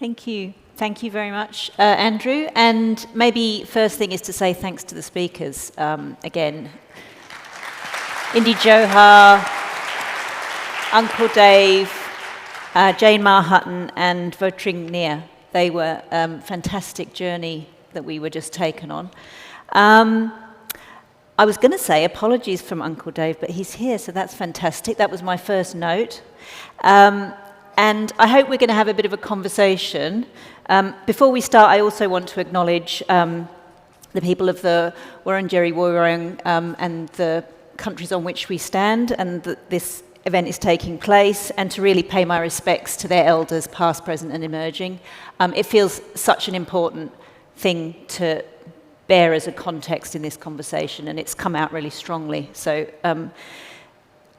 Thank you. Thank you very much, Andrew. And maybe first thing is to say thanks to the speakers. Again, Indy Johar, Uncle Dave, Mah Hutton and Trong Nghia. They were a fantastic journey that we were just taken on. I was going to say apologies from Uncle Dave, but he's here, so that's fantastic. That was my first note. And I hope we're going to have a bit of a conversation. Before we start, I also want to acknowledge the people of the Wurundjeri Wurrung and the countries on which we stand, and that this event is taking place, and to really pay my respects to their elders, past, present, and emerging. It feels such an important thing to bear as a context in this conversation, and it's come out really strongly. So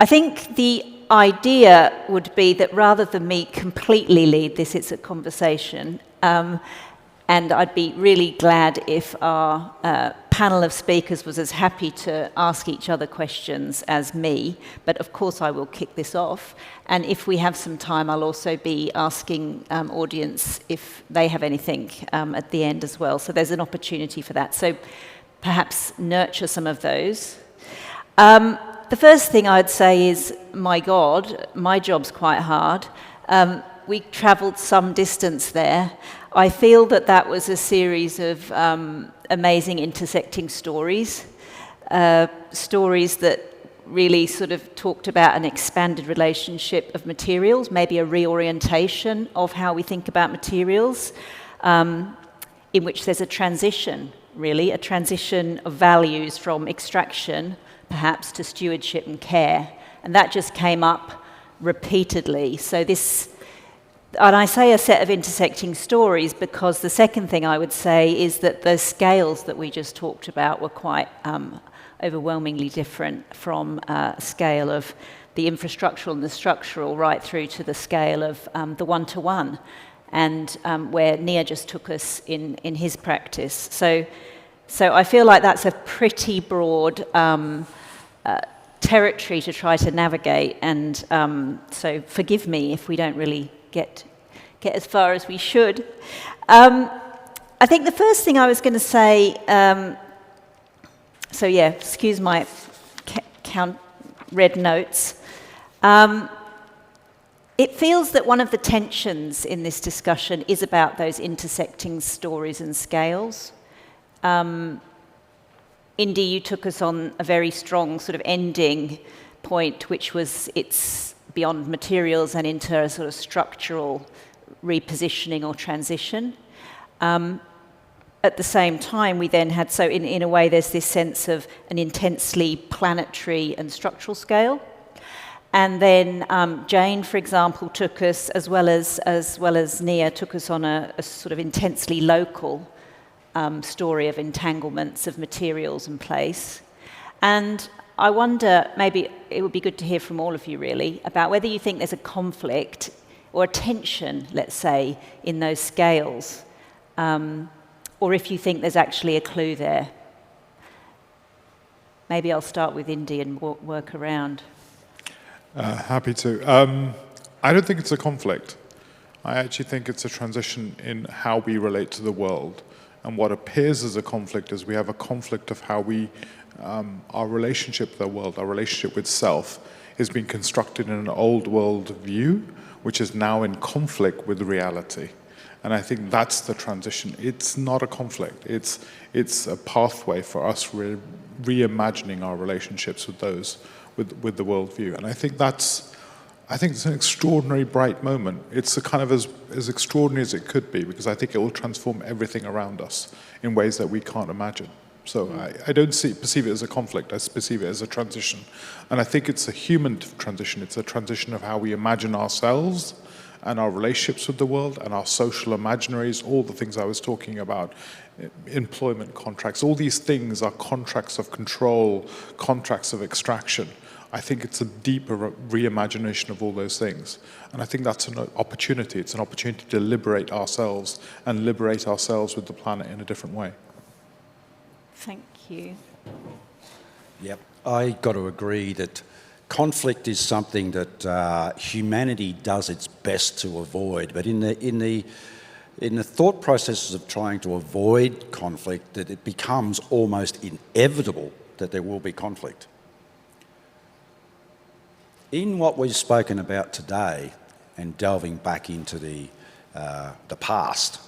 I think the idea would be that rather than me completely lead this, it's a conversation. And I'd be really glad if our panel of speakers was as happy to ask each other questions as me, but of course I will kick this off. And if we have some time, I'll also be asking audience if they have anything at the end as well. So there's an opportunity for that. So perhaps nurture some of those. The first thing I'd say is, my God, my job's quite hard. We travelled some distance there. I feel that that was a series of amazing intersecting stories, stories that really sort of talked about an expanded relationship of materials, maybe a reorientation of how we think about materials, in which there's a transition, really, a transition of values from extraction, perhaps, to stewardship and care. And that just came up repeatedly. So this, and I say a set of intersecting stories because the second thing I would say is that the scales that we just talked about were quite overwhelmingly different, from a scale of the infrastructural and the structural right through to the scale of the one-to-one, and where Nghia just took us in his practice. So I feel like that's a pretty broad territory to try to navigate, and so forgive me if we don't really get as far as we should. I think the first thing I was going to say, so yeah, excuse my red notes. It feels that one of the tensions in this discussion is about those intersecting stories and scales. Indy, you took us on a very strong sort of ending point, which was it's beyond materials and into a sort of structural repositioning or transition. At the same time, we then had, so in a way, there's this sense of an intensely planetary and structural scale. And then Jane, for example, took us, as well as Nghia, took us on a sort of intensely local story of entanglements of materials and place. And I wonder, maybe it would be good to hear from all of you really, about whether you think there's a conflict or a tension, let's say, in those scales, or if you think there's actually a clue there. Maybe I'll start with Indy and work around. Happy to. I don't think it's a conflict. I actually think it's a transition in how we relate to the world. And what appears as a conflict is we have a conflict of how we, our relationship with the world, our relationship with self, is being constructed in an old world view, which is now in conflict with reality. And I think that's the transition. It's not a conflict. It's a pathway for us reimagining our relationships with those, with the worldview. And I think it's an extraordinary bright moment. It's a kind of as extraordinary as it could be, because I think it will transform everything around us in ways that we can't imagine. So I don't perceive it as a conflict. I perceive it as a transition. And I think it's a human transition. It's a transition of how we imagine ourselves and our relationships with the world and our social imaginaries, all the things I was talking about, employment contracts. All these things are contracts of control, contracts of extraction. I think it's a deeper reimagination of all those things. And I think that's an opportunity. It's an opportunity to liberate ourselves and liberate ourselves with the planet in a different way. Thank you. Yep, I got to agree that conflict is something that humanity does its best to avoid. But in the in the thought processes of trying to avoid conflict, that it becomes almost inevitable that there will be conflict. In what we've spoken about today, and delving back into the past,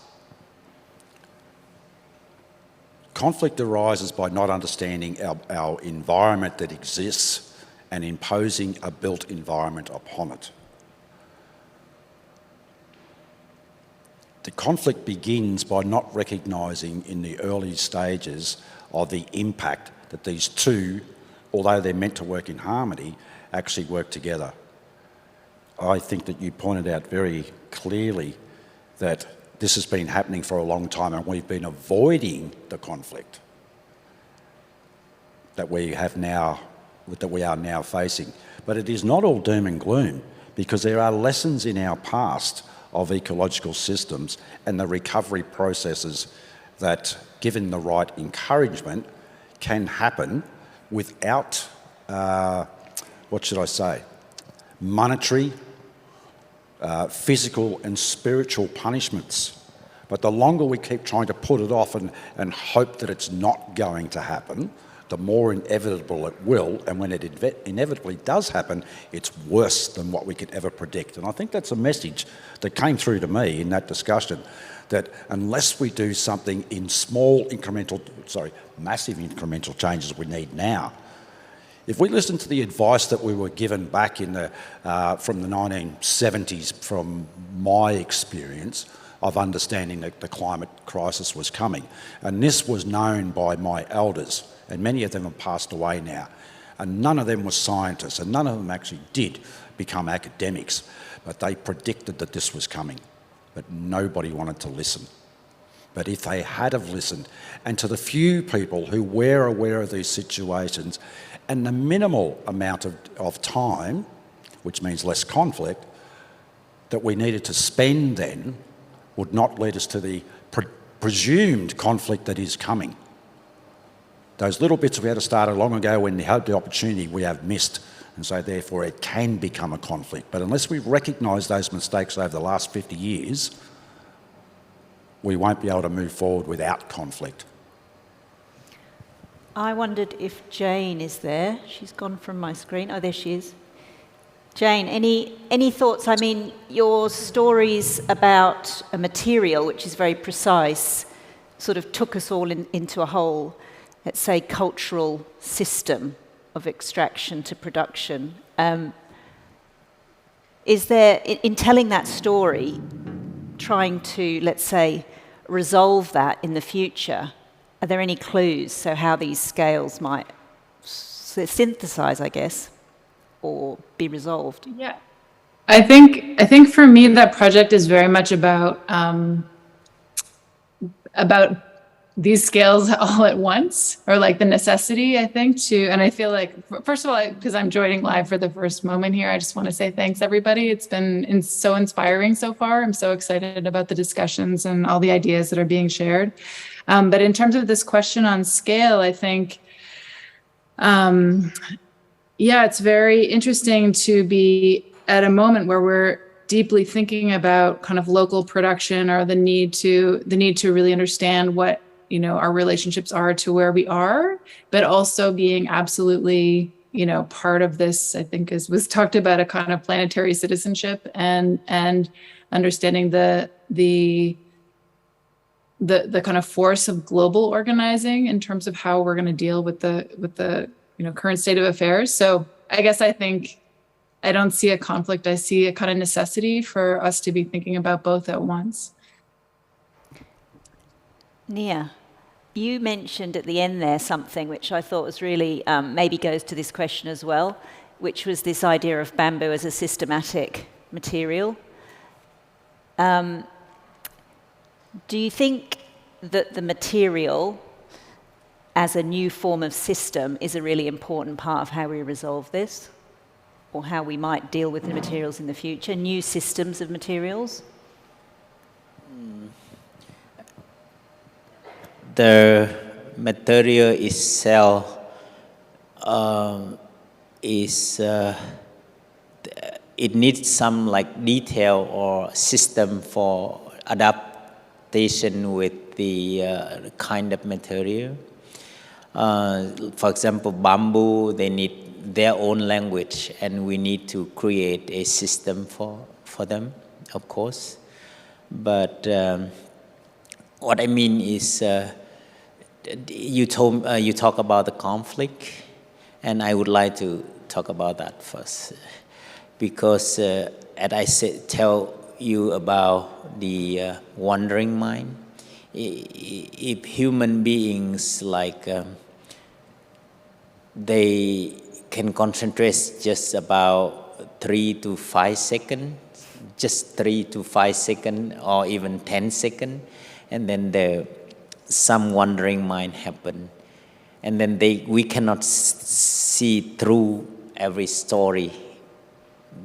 conflict arises by not understanding our environment that exists and imposing a built environment upon it. The conflict begins by not recognising in the early stages of the impact that these two, although they're meant to work in harmony, actually work together. I think that you pointed out very clearly that this has been happening for a long time and we've been avoiding the conflict that we are now facing. But it is not all doom and gloom, because there are lessons in our past of ecological systems and the recovery processes that, given the right encouragement, can happen without, monetary, physical and spiritual punishments. But the longer we keep trying to put it off and hope that it's not going to happen, the more inevitable it will, and when it inevitably does happen, it's worse than what we could ever predict. And I think that's a message that came through to me in that discussion, that unless we do something in massive incremental changes we need now, if we listen to the advice that we were given back in from the 1970s, from my experience of understanding that the climate crisis was coming, and this was known by my elders, and many of them have passed away now, and none of them were scientists, and none of them actually did become academics, but they predicted that this was coming, but nobody wanted to listen. But if they had have listened, and to the few people who were aware of these situations, and the minimal amount of time, which means less conflict, that we needed to spend then, would not lead us to the presumed conflict that is coming. Those little bits we had to start long ago when we had the opportunity, we have missed, and so therefore it can become a conflict. But unless we recognise those mistakes over the last 50 years, we won't be able to move forward without conflict. I wondered if Jane is there. She's gone from my screen. Oh, there she is. Jane, any thoughts? I mean, your stories about a material which is very precise sort of took us all into a whole, let's say, cultural system of extraction to production. Is there, in telling that story, trying to, let's say, resolve that in the future, are there any clues? So how these scales might synthesize, I guess, or be resolved? Yeah, I think for me that project is very much about these scales all at once, or like the necessity, I think, and I feel like, first of all, because I'm joining live for the first moment here, I just want to say thanks, everybody. It's been so inspiring so far. I'm so excited about the discussions and all the ideas that are being shared. But in terms of this question on scale, I think, it's very interesting to be at a moment where we're deeply thinking about kind of local production, or the need to really understand what, our relationships are to where we are, but also being absolutely, part of this, I think, was talked about, a kind of planetary citizenship, and understanding the kind of force of global organizing in terms of how we're going to deal with the current state of affairs. So I guess I think I don't see a conflict. I see a kind of necessity for us to be thinking about both at once. Nia, you mentioned at the end there something which I thought was really, maybe goes to this question as well, which was this idea of bamboo as a systematic material. Do you think that the material as a new form of system is a really important part of how we resolve this, or how we might deal with the materials in the future, new systems of materials? The material itself it needs some like detail or system for adaptation with the kind of material. For example, bamboo, they need their own language, and we need to create a system for them, of course. But what I mean is, you talk about the conflict, and I would like to talk about that first, because as I tell you about the wandering mind, if human beings they can concentrate just about 3 to 5 seconds, just 3 to 5 seconds, or even 10 seconds, and then some wandering mind happen, and then we cannot see through every story,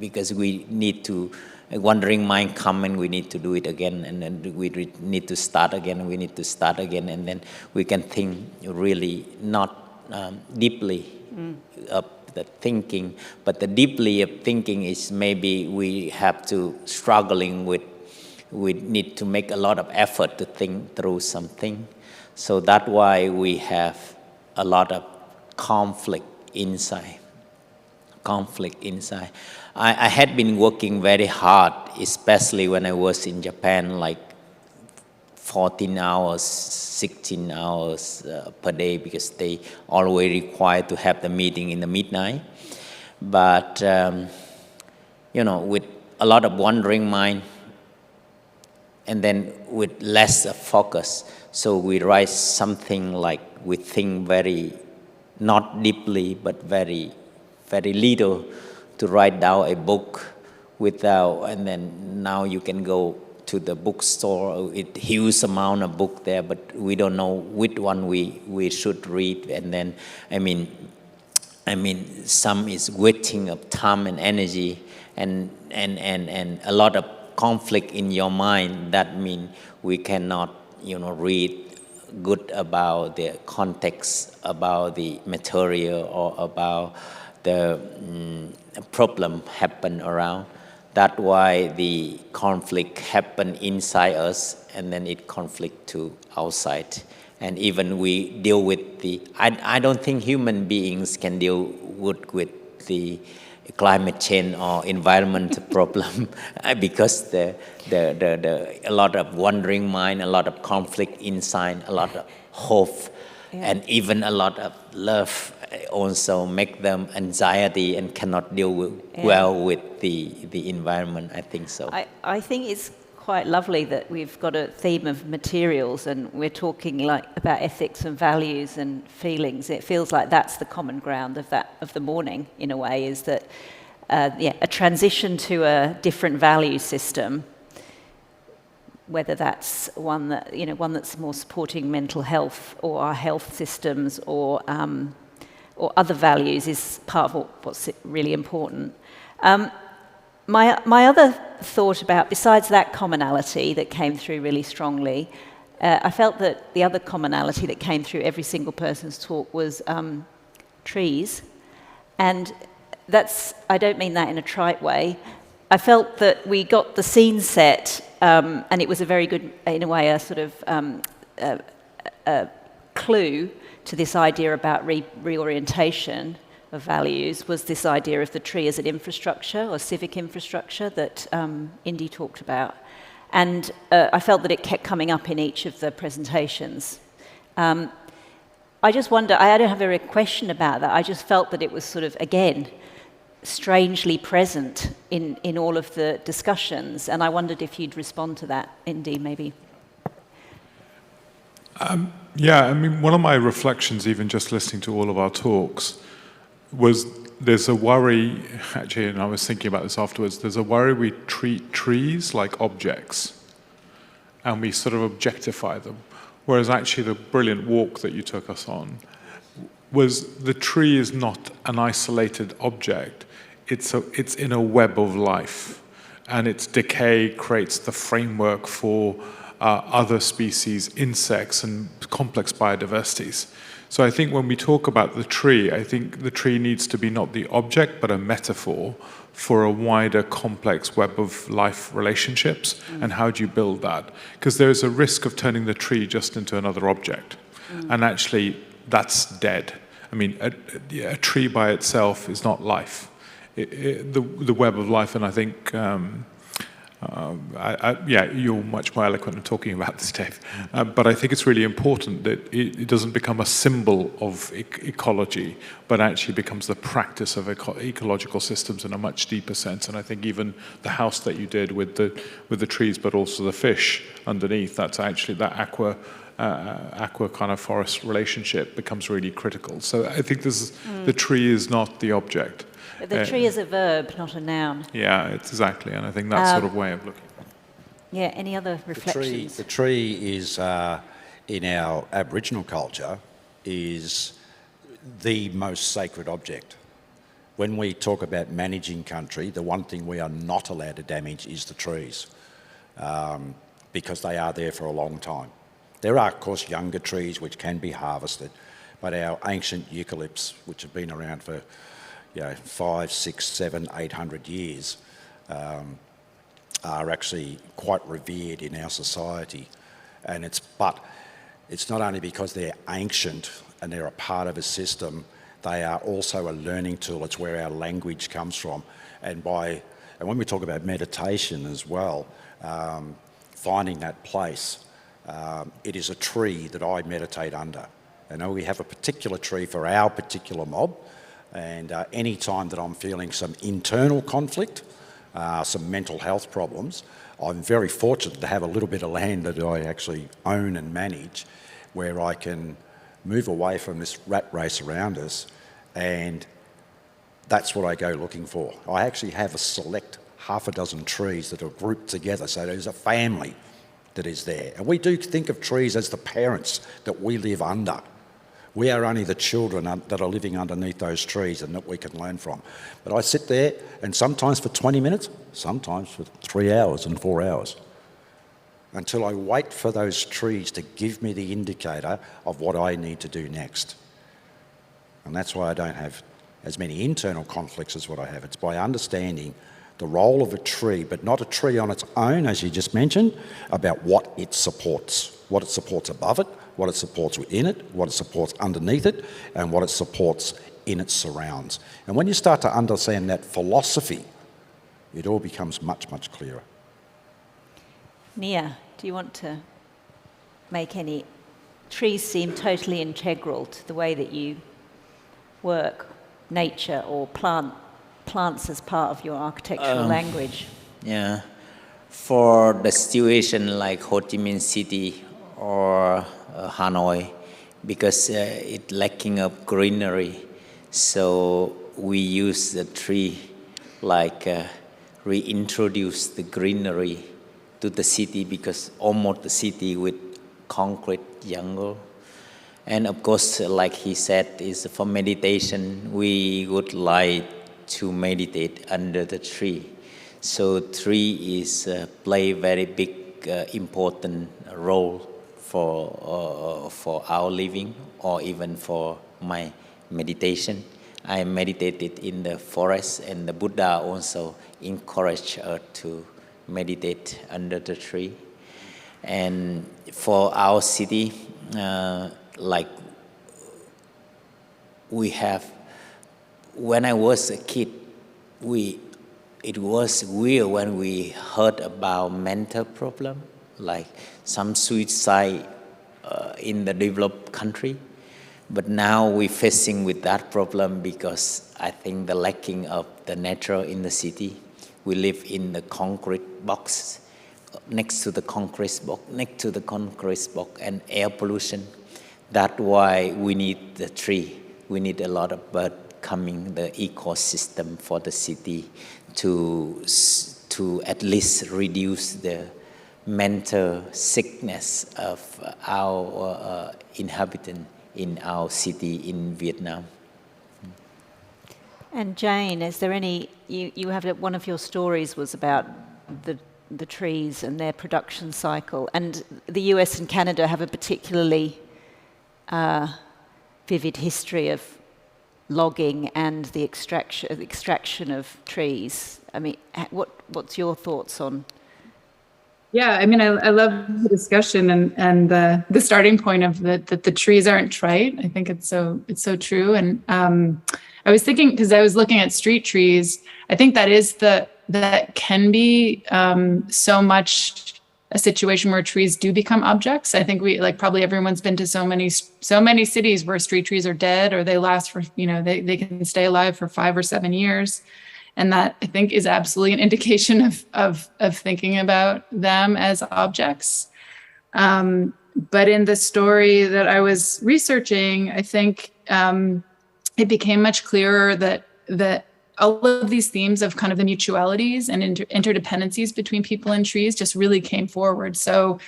because we need to, a wandering mind come and we need to do it again, and then we need to start again, and we need to start again, and then we can think really not deeply of the thinking, but the deeply of thinking is maybe we have to struggling with, we need to make a lot of effort to think through something. So that's why we have a lot of conflict inside. I had been working very hard, especially when I was in Japan, like 14 hours, 16 hours per day, because they always required to have the meeting in the midnight. But, with a lot of wandering mind, and then with less focus. So we write something like, we think very, not deeply, but very, very little, to write down a book without, and then now you can go to the bookstore, it huge amount of book there, but we don't know which one we should read. And then, I mean, some is wasting of time and energy, and a lot of conflict in your mind. That means we cannot, read good about the context, about the material, or about the problem happen around. That's why the conflict happen inside us, and then it conflict to outside. And even we deal with the, I don't think human beings can deal with the climate change or environmental problem, because a lot of wandering mind, a lot of conflict inside, a lot of hope, and even a lot of love also make them anxiety and cannot deal well with the environment. I think so. I think it's quite lovely that we've got a theme of materials, and we're talking about ethics and values and feelings. It feels like that's the common ground of the morning, in a way, is that a transition to a different value system, whether that's one that's more supporting mental health or our health systems, or other values, is part of what's really important. My other thought about, besides that commonality that came through really strongly, I felt that the other commonality that came through every single person's talk was trees. And I don't mean that in a trite way. I felt that we got the scene set, and it was a very good, in a way, a sort of a clue to this idea about reorientation of values, was this idea of the tree as an infrastructure, or civic infrastructure, that Indy talked about. And I felt that it kept coming up in each of the presentations. I just wonder, I don't have a question about that, I just felt that it was sort of, again, strangely present in all of the discussions, and I wondered if you'd respond to that, Indy, maybe. One of my reflections, even just listening to all of our talks, was there's a worry, actually, and I was thinking about this afterwards, there's a worry we treat trees like objects, and we sort of objectify them, whereas actually the brilliant walk that you took us on was, the tree is not an isolated object, it's in a web of life, and its decay creates the framework for other species, insects, and complex biodiversities. So I think when we talk about the tree, I think the tree needs to be not the object, but a metaphor for a wider, complex web of life relationships. And how do you build that? Because there's a risk of turning the tree just into another object. And actually, that's dead. I mean, a tree by itself is not life. The web of life, and I think, you're much more eloquent in talking about this, Dave. But I think it's really important that it doesn't become a symbol of ecology, but actually becomes the practice of ecological systems in a much deeper sense. And I think even the house that you did with the trees, but also the fish underneath, that's actually that aqua kind of forest relationship becomes really critical. So I think the tree is not the object. But the tree is a verb, not a noun. Yeah, it's exactly, and I think that sort of way of looking. Yeah, any other reflections? The tree is, in our Aboriginal culture, is the most sacred object. When we talk about managing country, the one thing we are not allowed to damage is the trees, because they are there for a long time. There are, of course, younger trees which can be harvested, but our ancient eucalypts, which have been around for 500, 600, 700, 800 years, are actually quite revered in our society. But it's not only because they're ancient and they're a part of a system, they are also a learning tool. It's where our language comes from. And when we talk about meditation as well, finding that place, it is a tree that I meditate under. I know we have a particular tree for our particular mob, and any time that I'm feeling some internal conflict, some mental health problems, I'm very fortunate to have a little bit of land that I actually own and manage, where I can move away from this rat race around us, and that's what I go looking for. I actually have a select half a dozen trees that are grouped together, so there's a family that is there. And we do think of trees as the parents that we live under. We are only the children that are living underneath those trees and that we can learn from. But I sit there, and sometimes for 20 minutes, sometimes for 3 hours and 4 hours, until I wait for those trees to give me the indicator of what I need to do next. And that's why I don't have as many internal conflicts as what I have. It's by understanding the role of a tree, but not a tree on its own, as you just mentioned, about what it supports above it, what it supports within it, what it supports underneath it, and what it supports in its surrounds. And when you start to understand that philosophy, it all becomes much, much clearer. Nia, do you want to make any? Trees seem totally integral to the way that you work, nature or plants as part of your architectural language. Yeah. For the situation like Ho Chi Minh City or Hanoi, because it's lacking of greenery, so we use the tree like reintroduce the greenery to the city, because almost the city with concrete jungle. And of course, like he said, is for meditation, we would like to meditate under the tree. So tree is play very big, important role for our living, or even for my meditation. I meditated in the forest, and the Buddha also encouraged us to meditate under the tree. And for our city, like we have, when I was a kid, it was weird when we heard about mental problem, like some suicide in the developed country. But now we're facing with that problem because I think the lacking of the nature in the city. We live in the concrete box, next to the concrete box, and air pollution. That's why we need the tree. We need a lot of bird coming, the ecosystem for the city to at least reduce the mental sickness of our inhabitants in our city in Vietnam. And Jane, is there any, you have one of your stories was about the trees and their production cycle, and the US and Canada have a particularly vivid history of logging and the extraction of trees. I mean, what's your thoughts on? Yeah, I mean, I love the discussion and the starting point of that the trees aren't trite. I think it's so true. And I was thinking, because I was looking at street trees, I think that can be so much a situation where trees do become objects. I think probably everyone's been to so many cities where street trees are dead, or they last for, they can stay alive for 5 or 7 years. And that, I think, is absolutely an indication of thinking about them as objects. But in the story that I was researching, I think it became much clearer that all of these themes of kind of the mutualities and interdependencies between people and trees just really came forward. So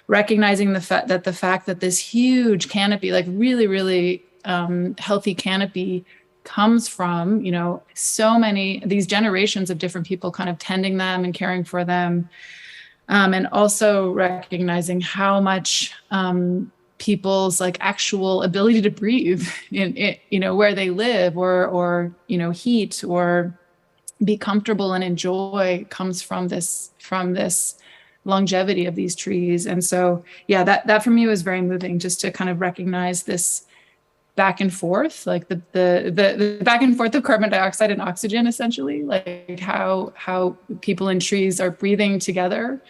recognizing the fact that this huge canopy, like really, really healthy canopy, comes from, so many, these generations of different people kind of tending them and caring for them. And also recognizing how much people's like actual ability to breathe in where they live or heat or be comfortable and enjoy comes from this longevity of these trees. And so, yeah, that for me was very moving, just to kind of recognize this back and forth, like the back and forth of carbon dioxide and oxygen, essentially, like how people and trees are breathing together.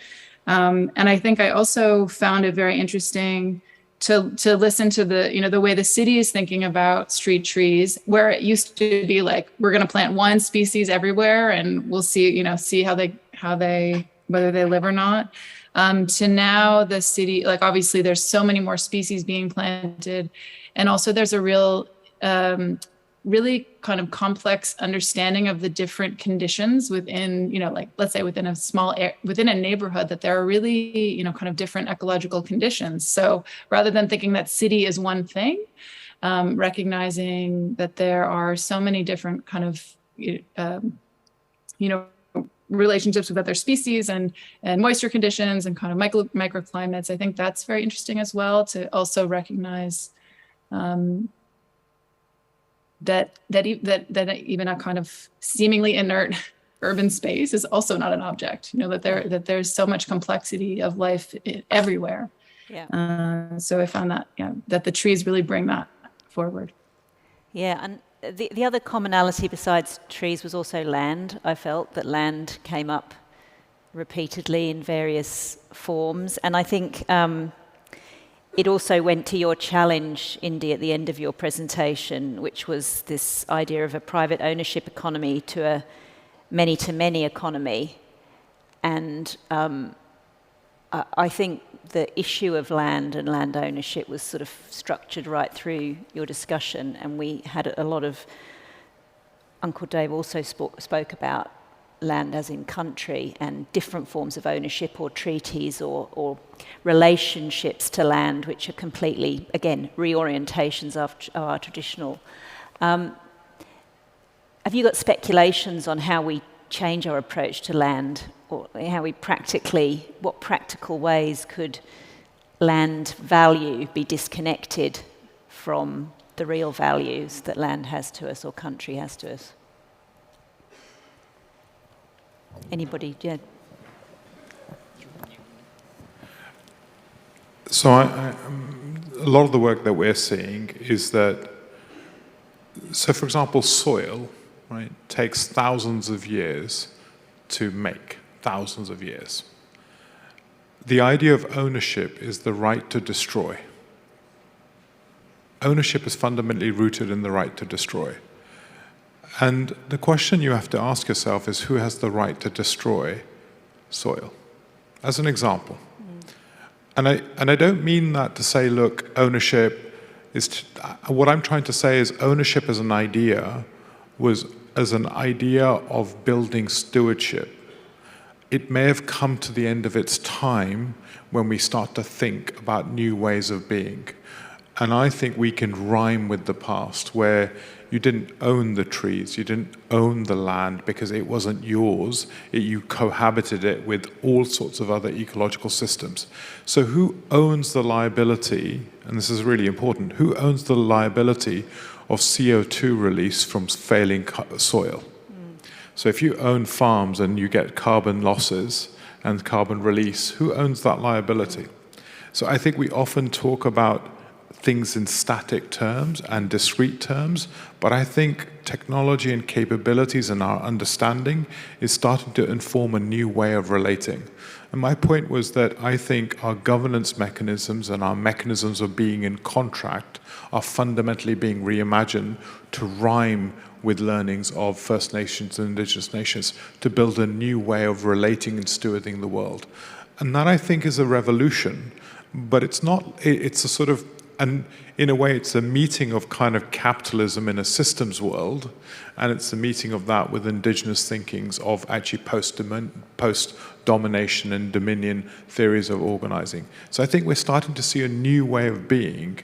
And I think I also found it very interesting to listen to the way the city is thinking about street trees, where it used to be like, we're going to plant one species everywhere and we'll see how they whether they live or not. To now the city, like obviously there's so many more species being planted. And also there's a real, really kind of complex understanding of the different conditions within, like let's say within a neighborhood, that there are really, kind of different ecological conditions. So rather than thinking that city is one thing, recognizing that there are so many different kind of, relationships with other species and moisture conditions and kind of microclimates. I think that's very interesting as well, to also recognize that even a kind of seemingly inert urban space is also not an object. That there's so much complexity of life everywhere. Yeah. So I found that the trees really bring that forward. Yeah, and the other commonality besides trees was also land. I felt that land came up repeatedly in various forms, and I think it also went to your challenge, Indy, at the end of your presentation, which was this idea of a private ownership economy to a many-to-many economy. And I think the issue of land and land ownership was sort of structured right through your discussion, and we had a lot of... Uncle Dave also spoke about land as in country and different forms of ownership or treaties or relationships to land, which are completely, again, reorientations of our traditional. Have you got speculations on how we change our approach to land, or how we what practical ways could land value be disconnected from the real values that land has to us or country has to us? Anybody? Yeah. So a lot of the work that we're seeing is that, so for example, soil, right, takes thousands of years to make, thousands of years. The idea of ownership is the right to destroy. Ownership is fundamentally rooted in the right to destroy. And the question you have to ask yourself is, who has the right to destroy soil? As an example. And I don't mean that to say, look, ownership is... what I'm trying to say is ownership as an idea was as an idea of building stewardship. It may have come to the end of its time when we start to think about new ways of being. And I think we can rhyme with the past, where you didn't own the trees, you didn't own the land because it wasn't yours. You cohabited it with all sorts of other ecological systems. So who owns the liability, and this is really important, who owns the liability of CO2 release from failing soil? So if you own farms and you get carbon losses and carbon release, who owns that liability? So I think we often talk about things in static terms and discrete terms, but I think technology and capabilities and our understanding is starting to inform a new way of relating. And my point was that I think our governance mechanisms and our mechanisms of being in contract are fundamentally being reimagined to rhyme with learnings of First Nations and Indigenous nations to build a new way of relating and stewarding the world. And that, I think, is a revolution, but it's not, it's a sort of, and in a way, it's a meeting of kind of capitalism in a systems world, and it's a meeting of that with Indigenous thinkings of actually post-domination and dominion theories of organizing. So I think we're starting to see a new way of being,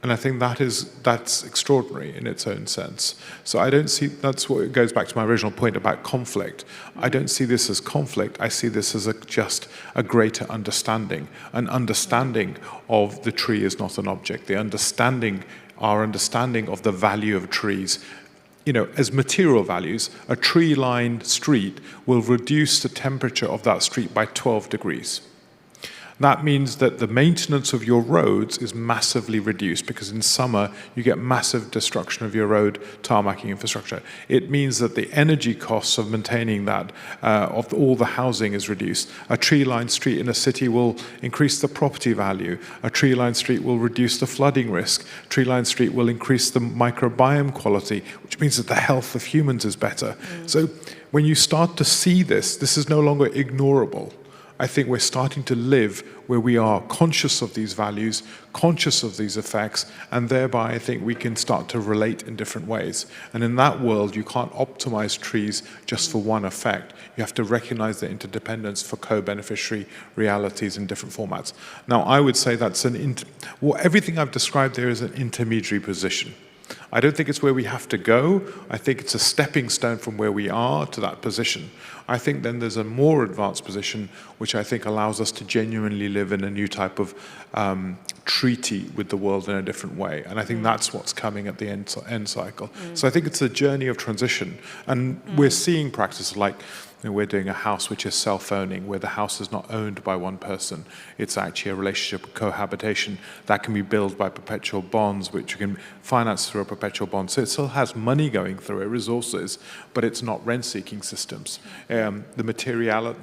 and I think that's extraordinary in its own sense. So I don't see, that's what goes back to my original point about conflict. I don't see this as conflict. I see this as just a greater understanding. An understanding of the tree is not an object. Our understanding of the value of trees, as material values, a tree-lined street will reduce the temperature of that street by 12 degrees. That means that the maintenance of your roads is massively reduced because in summer you get massive destruction of your road tarmacking infrastructure. It means that the energy costs of maintaining that, of all the housing is reduced. A tree-lined street in a city will increase the property value. A tree-lined street will reduce the flooding risk. A tree-lined street will increase the microbiome quality, which means that the health of humans is better. So when you start to see this, this is no longer ignorable. I think we're starting to live where we are conscious of these values, conscious of these effects, and thereby I think we can start to relate in different ways. And in that world, you can't optimize trees just for one effect. You have to recognize the interdependence for co-beneficiary realities in different formats. Now, I would say that's everything I've described there is an intermediary position. I don't think it's where we have to go. I think it's a stepping stone from where we are to that position. I think then there's a more advanced position, which I think allows us to genuinely live in a new type of treaty with the world in a different way. And I think that's what's coming at the end cycle. So I think it's a journey of transition. And we're seeing practices like, we're doing a house which is self-owning, where the house is not owned by one person. It's actually a relationship of cohabitation that can be built by perpetual bonds, which you can finance through a perpetual bond. So it still has money going through it, resources, but it's not rent-seeking systems. The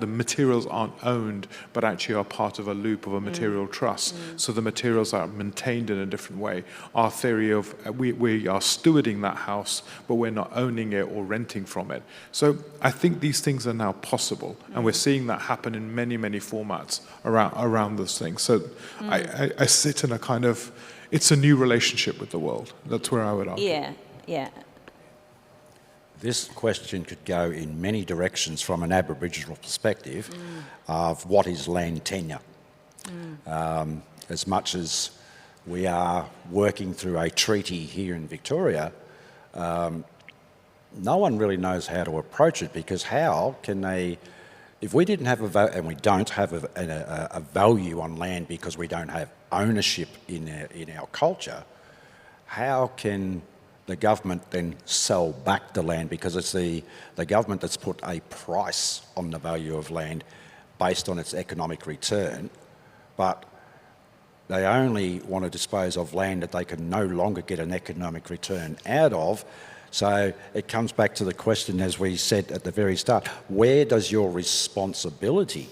materials aren't owned, but actually are part of a loop of a material trust. So the materials are maintained in a different way. Our theory of we are stewarding that house, but we're not owning it or renting from it. So I think these things are now possible, and we're seeing that happen in many, many formats around this thing. So I sit in a kind of, it's a new relationship with the world. That's where I would argue. Yeah. This question could go in many directions from an Aboriginal perspective of what is land tenure. As much as we are working through a treaty here in Victoria, no one really knows how to approach it, because how can they, if we didn't have and we don't have a value on land because we don't have ownership in our culture, how can the government then sell back the land? Because it's the government that's put a price on the value of land based on its economic return, but they only want to dispose of land that they can no longer get an economic return out of. So it comes back to the question, as we said at the very start, where does your responsibility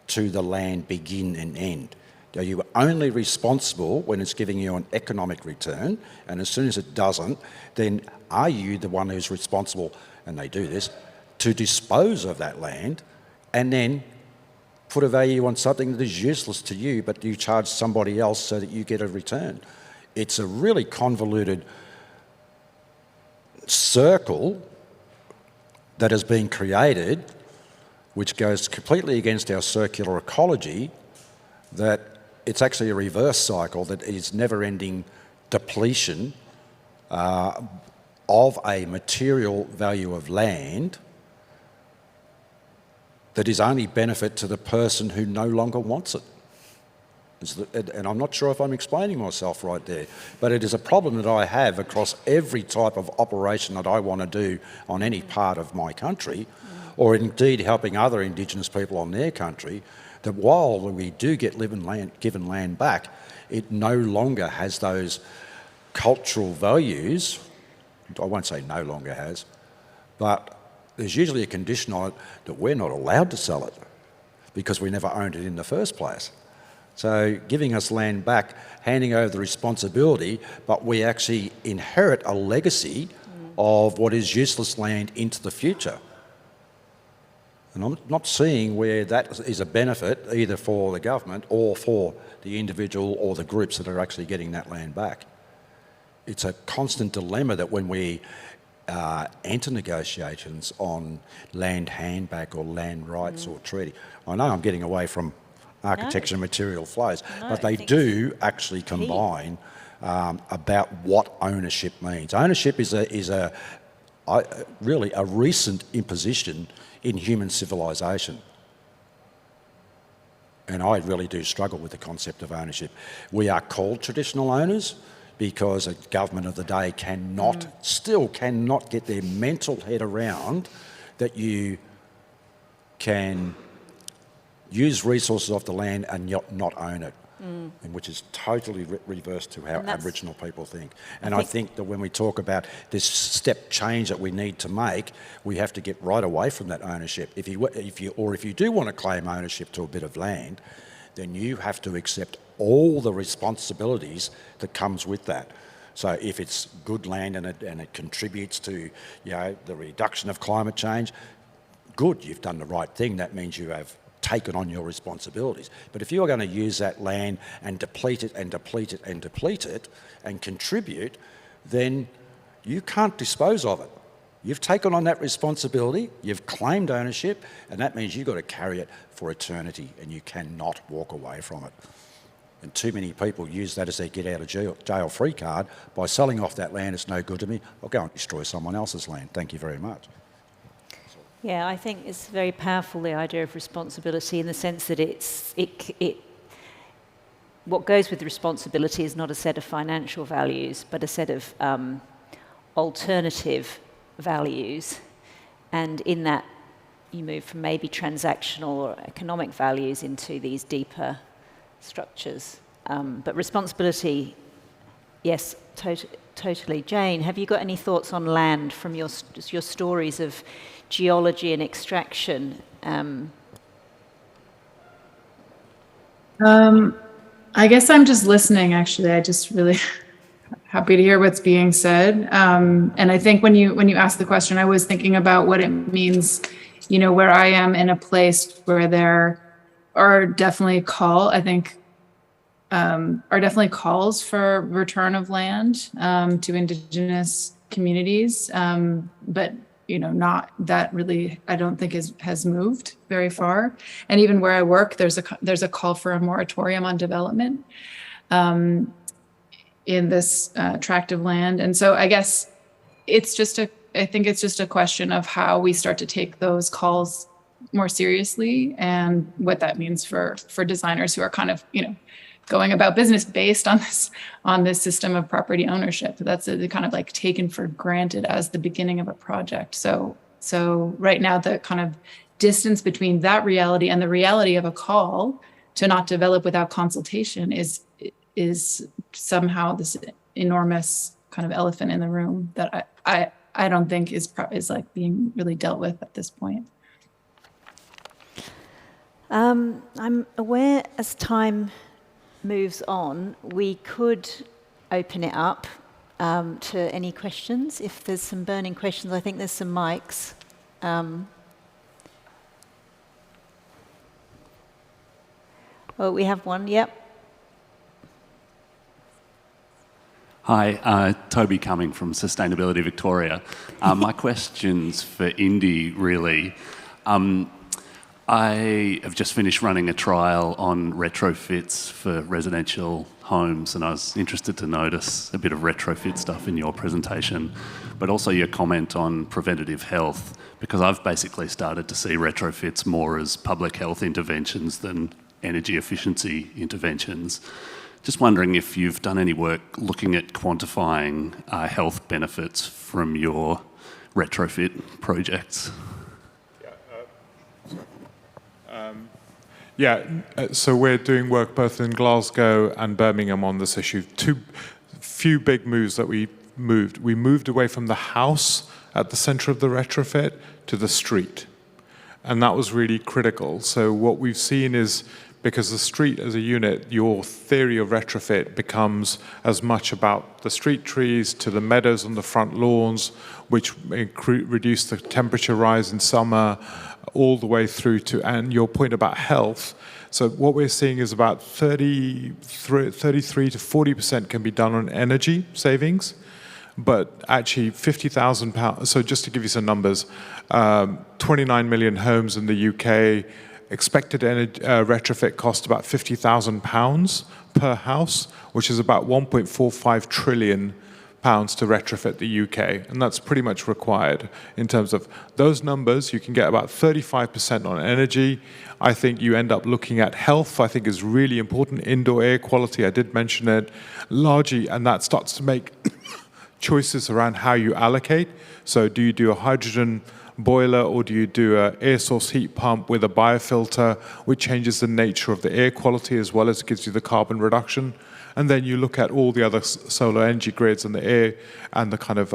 to the land begin and end? Are you only responsible when it's giving you an economic return, and as soon as it doesn't, then are you the one who's responsible, and they do this, to dispose of that land and then put a value on something that is useless to you, but you charge somebody else so that you get a return? It's a really convoluted circle that has been created, which goes completely against our circular ecology, that it's actually a reverse cycle that is never-ending depletion of a material value of land that is only benefit to the person who no longer wants it. And I'm not sure if I'm explaining myself right there, but it is a problem that I have across every type of operation that I want to do on any part of my country, or indeed helping other Indigenous people on their country, that while we do get given land back, it no longer has those cultural values. I won't say no longer has, but there's usually a condition on it that we're not allowed to sell it because we never owned it in the first place. So giving us land back, handing over the responsibility, but we actually inherit a legacy of what is useless land into the future. And I'm not seeing where that is a benefit either for the government or for the individual or the groups that are actually getting that land back. It's a constant dilemma that when we enter negotiations on land handback or land rights or treaty, I know I'm getting away from architecture and material flows, but they do actually combine about what ownership means. Ownership is really a recent imposition in human civilization. And I really do struggle with the concept of ownership. We are called traditional owners because a government of the day still cannot get their mental head around that you can use resources off the land and not own it, and which is totally reverse to how Aboriginal people think. And I think that when we talk about this step change that we need to make, we have to get right away from that ownership. If you do want to claim ownership to a bit of land, then you have to accept all the responsibilities that comes with that. So if it's good land and it contributes to the reduction of climate change, good, you've done the right thing. That means you have taken on your responsibilities. But if you're going to use that land and deplete it and deplete it and deplete it and contribute, then you can't dispose of it. You've taken on that responsibility, you've claimed ownership, and that means you've got to carry it for eternity and you cannot walk away from it. And too many people use that as their get out of jail free card. By selling off that land, it's no good to me, I'll go and destroy someone else's land. Thank you very much. Yeah, I think it's very powerful, the idea of responsibility, in the sense that what goes with responsibility is not a set of financial values, but a set of alternative values. And in that, you move from maybe transactional or economic values into these deeper structures. But responsibility, yes, totally. Jane, have you got any thoughts on land from your stories of geology and extraction? I guess I'm just listening, actually. I just really happy to hear what's being said. And I think when you asked the question, I was thinking about what it means, where I am in a place where there are definitely calls for return of land to Indigenous communities, but not that really, I don't think has moved very far. And even where I work, there's a call for a moratorium on development in this tract of land. And so I guess I think it's just a question of how we start to take those calls more seriously, and what that means for designers who are kind of, going about business based on this system of property ownership. That's kind of like taken for granted as the beginning of a project. So right now, the kind of distance between that reality and the reality of a call to not develop without consultation is somehow this enormous kind of elephant in the room that I don't think is like being really dealt with at this point. I'm aware as time moves on, we could open it up to any questions. If there's some burning questions, I think there's some mics. Oh, we have one, yep. Hi, Toby Cumming from Sustainability Victoria. My question's for Indy, really. I have just finished running a trial on retrofits for residential homes, and I was interested to notice a bit of retrofit stuff in your presentation, but also your comment on preventative health, because I've basically started to see retrofits more as public health interventions than energy efficiency interventions. Just wondering if you've done any work looking at quantifying health benefits from your retrofit projects. So we're doing work both in Glasgow and Birmingham on this issue. Few big moves that we moved. We moved away from the house at the center of the retrofit to the street. And that was really critical. So what we've seen is, because the street as a unit, your theory of retrofit becomes as much about the street trees to the meadows on the front lawns, which reduce the temperature rise in summer, all the way through to, and your point about health. So what we're seeing is about 33 to 40% can be done on energy savings, but actually £50,000. So just to give you some numbers, 29 million homes in the UK, expected retrofit cost about £50,000 per house, which is about 1.45 trillion pounds to retrofit the UK, and that's pretty much required. In terms of those numbers, you can get about 35% on energy. I think you end up looking at health, I think is really important. Indoor air quality, I did mention it, largely, and that starts to make choices around how you allocate. So do you do a hydrogen boiler, or do you do an air source heat pump with a biofilter, which changes the nature of the air quality as well as gives you the carbon reduction? And then you look at all the other solar energy grids and the air and the kind of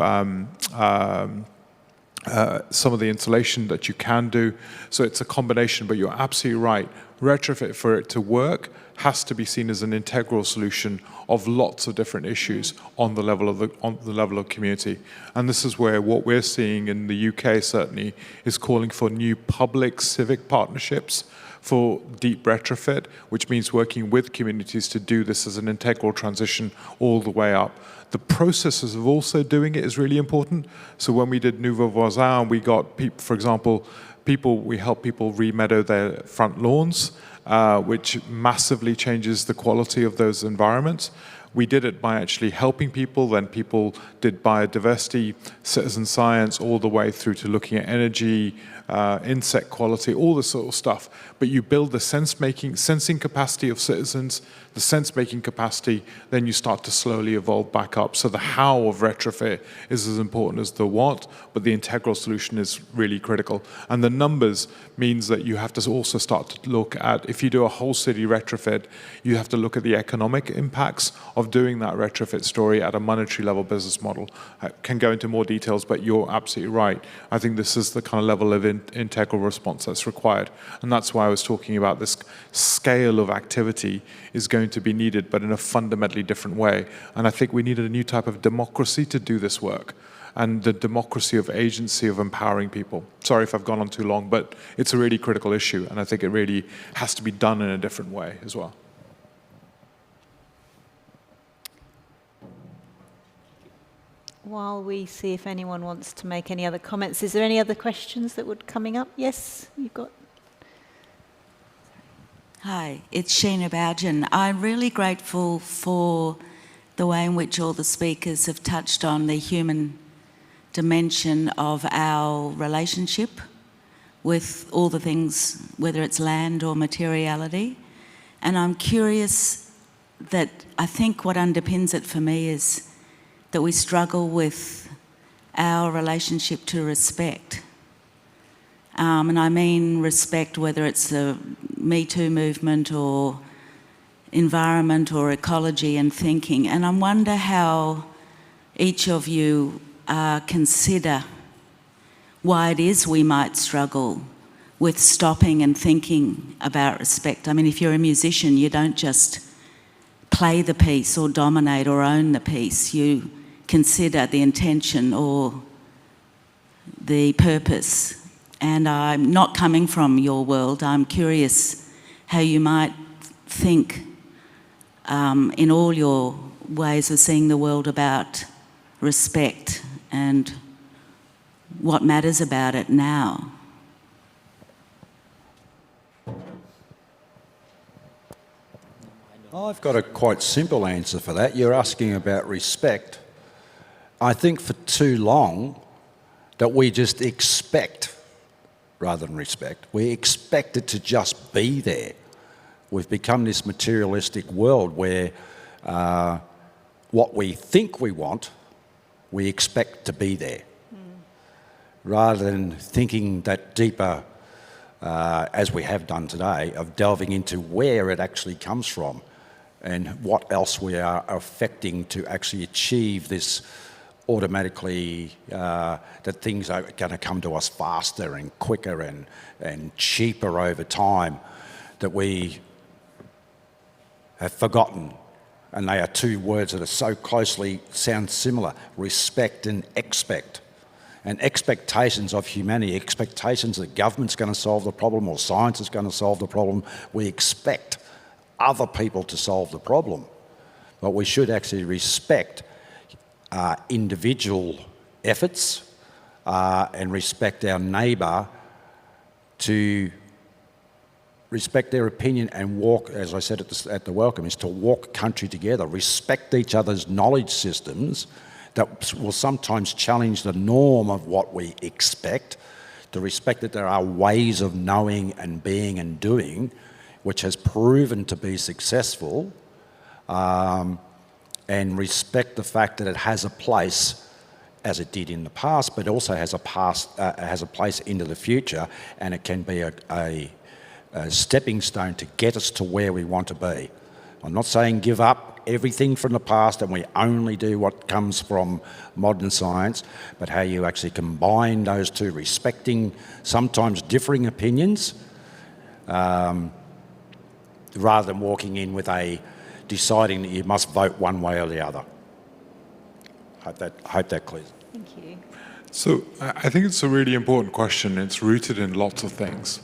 some of the insulation that you can do. So it's a combination, but you're absolutely right. Retrofit, for it to work, has to be seen as an integral solution of lots of different issues on the level of community. And this is where what we're seeing in the UK certainly is calling for new public civic partnerships for deep retrofit, which means working with communities to do this as an integral transition all the way up. The processes of also doing it is really important. So when we did Nouveau Voisin, we got people, for example, we help people re-meadow their front lawns, which massively changes the quality of those environments. We did it by actually helping people, then people did biodiversity, citizen science, all the way through to looking at energy, insect quality, all this sort of stuff. But you build the sensing capacity of citizens, the sense-making capacity, then you start to slowly evolve back up. So the how of retrofit is as important as the what, but the integral solution is really critical. And the numbers means that you have to also start to look at, if you do a whole city retrofit, you have to look at the economic impacts of doing that retrofit story at a monetary level business model. I can go into more details, but you're absolutely right. I think this is the kind of level of integral response that's required. And that's why I was talking about this scale of activity is going to be needed, but in a fundamentally different way. And I think we needed a new type of democracy to do this work, and the democracy of agency of empowering people. Sorry if I've gone on too long, but it's a really critical issue, and I think it really has to be done in a different way as well. While we see if anyone wants to make any other comments, is there any other questions that would coming up? Yes, you've got. Hi, it's Sheena Bougen. I'm really grateful for the way in which all the speakers have touched on the human dimension of our relationship with all the things, whether it's land or materiality. And I'm curious that I think what underpins it for me is that we struggle with our relationship to respect. And I mean respect, whether it's the Me Too movement or environment or ecology and thinking. And I wonder how each of you consider why it is we might struggle with stopping and thinking about respect. I mean, if you're a musician, you don't just play the piece or dominate or own the piece. You consider the intention or the purpose. And I'm not coming from your world. I'm curious how you might think in all your ways of seeing the world about respect and what matters about it now. I've got a quite simple answer for that. You're asking about respect. I think for too long that we just expect, rather than respect, we expect it to just be there. We've become this materialistic world where what we think we want, we expect to be there. Rather than thinking that deeper, as we have done today, of delving into where it actually comes from and what else we are affecting to actually achieve this automatically, that things are going to come to us faster and quicker and cheaper over time, that we have forgotten. And they are two words that are so closely sound similar: respect and expect. And expectations of humanity, expectations that government's going to solve the problem or science is going to solve the problem. We expect other people to solve the problem. But we should actually respect individual efforts and respect our neighbour, to respect their opinion and walk, as I said at the welcome, is to walk country together, respect each other's knowledge systems that will sometimes challenge the norm of what we expect, to respect that there are ways of knowing and being and doing which has proven to be successful, and respect the fact that it has a place, as it did in the past, but also has a place into the future, and it can be a stepping stone to get us to where we want to be. I'm not saying give up everything from the past and we only do what comes from modern science, but how you actually combine those two, respecting sometimes differing opinions, rather than walking in with deciding that you must vote one way or the other. Hope that clears. Thank you. So I think it's a really important question. It's rooted in lots of things.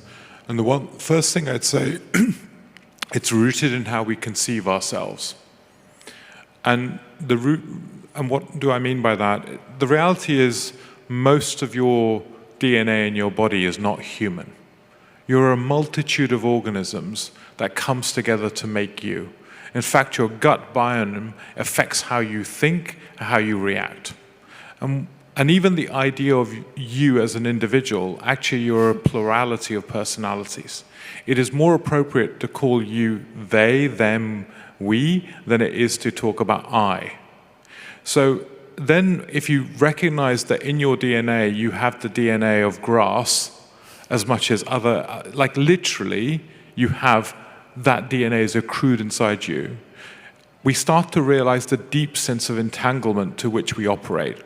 And the first thing I'd say, it's rooted in how we conceive ourselves. And what do I mean by that? The reality is most of your DNA in your body is not human. You're a multitude of organisms that comes together to make you. In fact, your gut biome affects how you think and how you react. And even the idea of you as an individual, actually you're a plurality of personalities. It is more appropriate to call you they, them, we, than it is to talk about I. So then if you recognize that in your DNA you have the DNA of grass as much as other, like literally you have that DNA is accrued inside you, we start to realize the deep sense of entanglement to which we operate.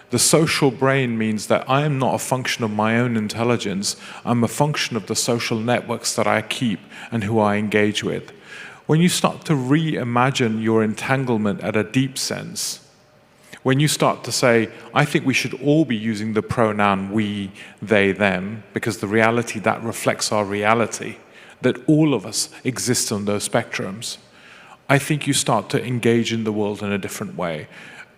The social brain means that I am not a function of my own intelligence, I'm a function of the social networks that I keep and who I engage with. When you start to reimagine your entanglement at a deep sense, when you start to say, I think we should all be using the pronoun we, they, them, because the reality that reflects our reality, that all of us exist on those spectrums, I think you start to engage in the world in a different way.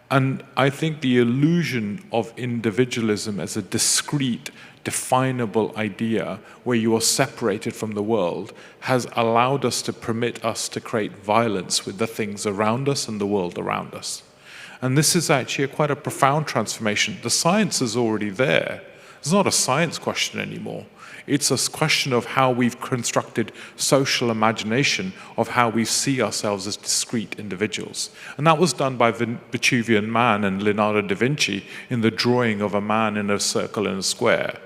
And I think the illusion of individualism as a discrete, definable idea where you are separated from the world has allowed us to permit us to create violence with the things around us and the world around us. And this is actually quite a profound transformation. The science is already there. It's not a science question anymore. It's a question of how we've constructed social imagination of how we see ourselves as discrete individuals. And that was done by Vitruvian Man and Leonardo da Vinci in the drawing of a man in a circle and a square.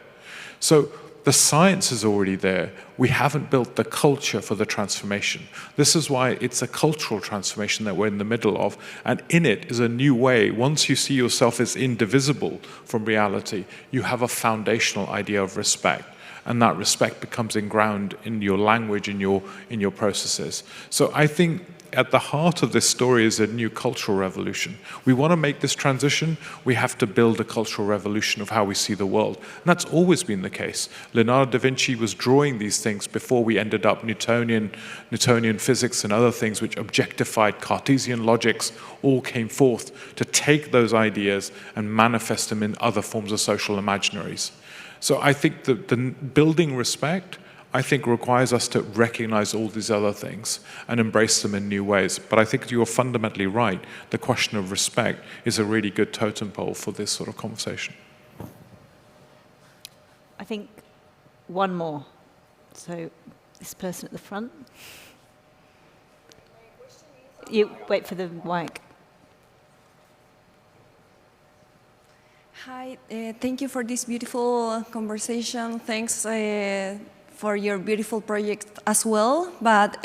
So the science is already there. We haven't built the culture for the transformation. This is why it's a cultural transformation that we're in the middle of. And in it is a new way. Once you see yourself as indivisible from reality, you have a foundational idea of respect. And that respect becomes engrounded in your language, in your processes. So I think at the heart of this story is a new cultural revolution. We want to make this transition, we have to build a cultural revolution of how we see the world. And that's always been the case. Leonardo da Vinci was drawing these things before we ended up Newtonian physics and other things which objectified Cartesian logics, all came forth to take those ideas and manifest them in other forms of social imaginaries. So I think that the building respect, I think requires us to recognize all these other things and embrace them in new ways. But I think you're fundamentally right. The question of respect is a really good totem pole for this sort of conversation. I think one more. So this person at the front. You wait for the mic. Hi, thank you for this beautiful conversation. Thanks for your beautiful project as well. But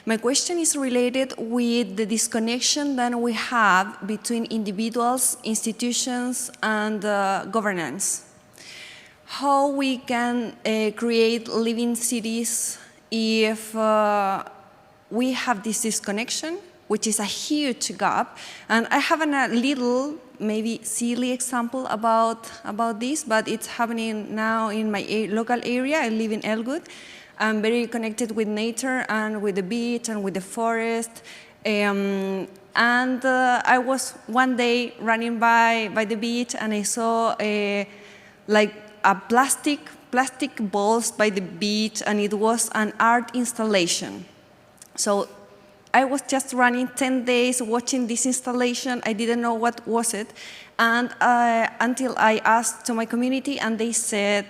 my question is related with the disconnection that we have between individuals, institutions, and governance. How we can create living cities if we have this disconnection, which is a huge gap. And I have a little, maybe silly example about this, but it's happening now in my local area. I live in Elwood. I'm very connected with nature and with the beach and with the forest. And I was one day running by the beach, and I saw like a plastic balls by the beach, and it was an art installation. So I was just running 10 days watching this installation. I didn't know what was it, and until I asked to my community, and they said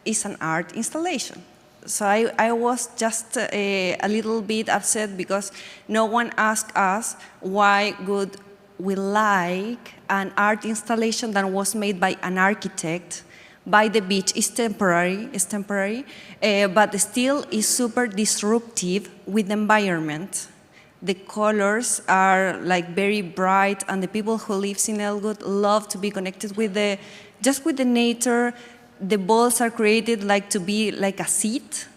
it's an art installation. So I was just a little bit upset because no one asked us why would we like an art installation that was made by an architect by the beach. It's temporary, but still is super disruptive with the environment. The colors are like very bright, and the people who live in Elwood love to be connected with the nature. The balls are created like to be like a seat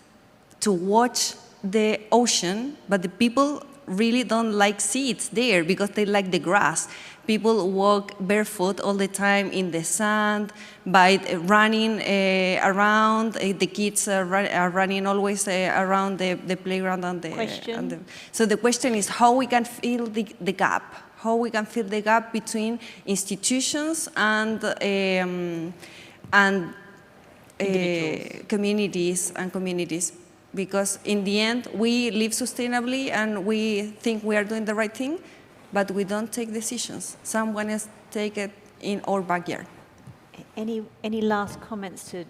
to watch the ocean, but the people really don't like seats there because they like the grass. People walk barefoot all the time in the sand, by running around. The kids are running always around the playground and the. Question? So the question is how we can fill the gap. How we can fill the gap between institutions and communities. Because in the end, we live sustainably and we think we are doing the right thing, but we don't take decisions. Someone else take it in our backyard. Any last comments to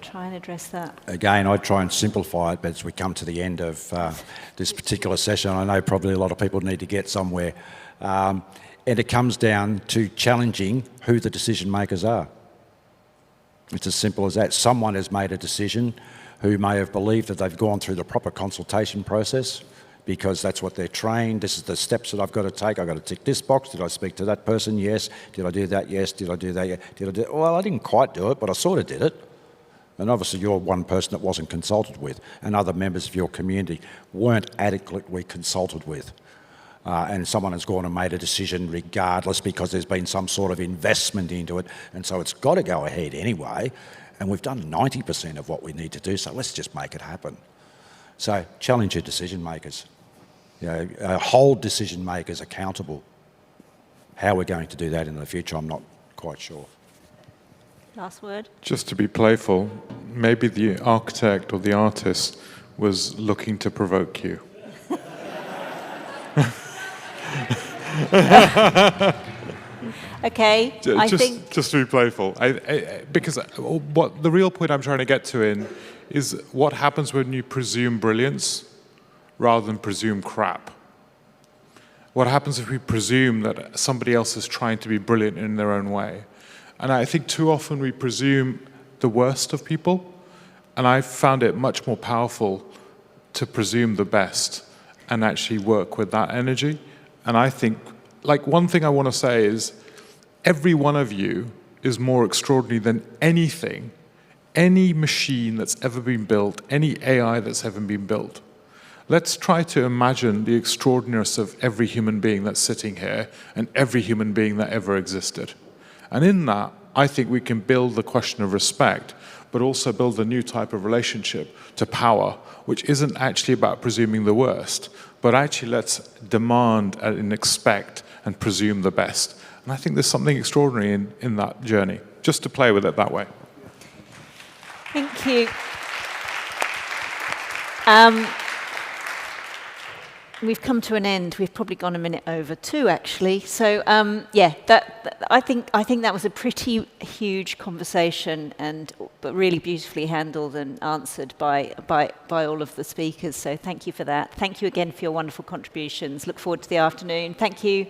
try and address that? Again, I try and simplify it, but as we come to the end of this particular session, I know probably a lot of people need to get somewhere. And it comes down to challenging who the decision makers are. It's as simple as that. Someone has made a decision who may have believed that they've gone through the proper consultation process because that's what they're trained. This is the steps that I've got to take. I've got to tick this box. Did I speak to that person? Yes. Did I do that? Yes. Did I do that? Yes. Did I do it? Well, I didn't quite do it, but I sort of did it. And obviously you're one person that wasn't consulted with, and other members of your community weren't adequately consulted with. And someone has gone and made a decision regardless because there's been some sort of investment into it, and so it's got to go ahead anyway. And we've done 90% of what we need to do, so let's just make it happen. So challenge your decision makers. You know, hold decision makers accountable. How we're going to do that in the future, I'm not quite sure. Last word? Just to be playful, maybe the architect or the artist was looking to provoke you. Okay, I think... Just to be playful, because what the real point I'm trying to get to is what happens when you presume brilliance rather than presume crap. What happens if we presume that somebody else is trying to be brilliant in their own way? And I think too often we presume the worst of people, and I found it much more powerful to presume the best and actually work with that energy. And I think, like, one thing I want to say is, every one of you is more extraordinary than anything, any machine that's ever been built, any AI that's ever been built. Let's try to imagine the extraordinariness of every human being that's sitting here and every human being that ever existed. And in that, I think we can build the question of respect, but also build a new type of relationship to power, which isn't actually about presuming the worst, but actually let's demand and expect and presume the best. And I think there's something extraordinary in that journey, just to play with it that way. Thank you. We've come to an end. We've probably gone a minute over too, actually. So yeah, I think that was a pretty huge conversation, but really beautifully handled and answered by all of the speakers. So thank you for that. Thank you again for your wonderful contributions. Look forward to the afternoon. Thank you.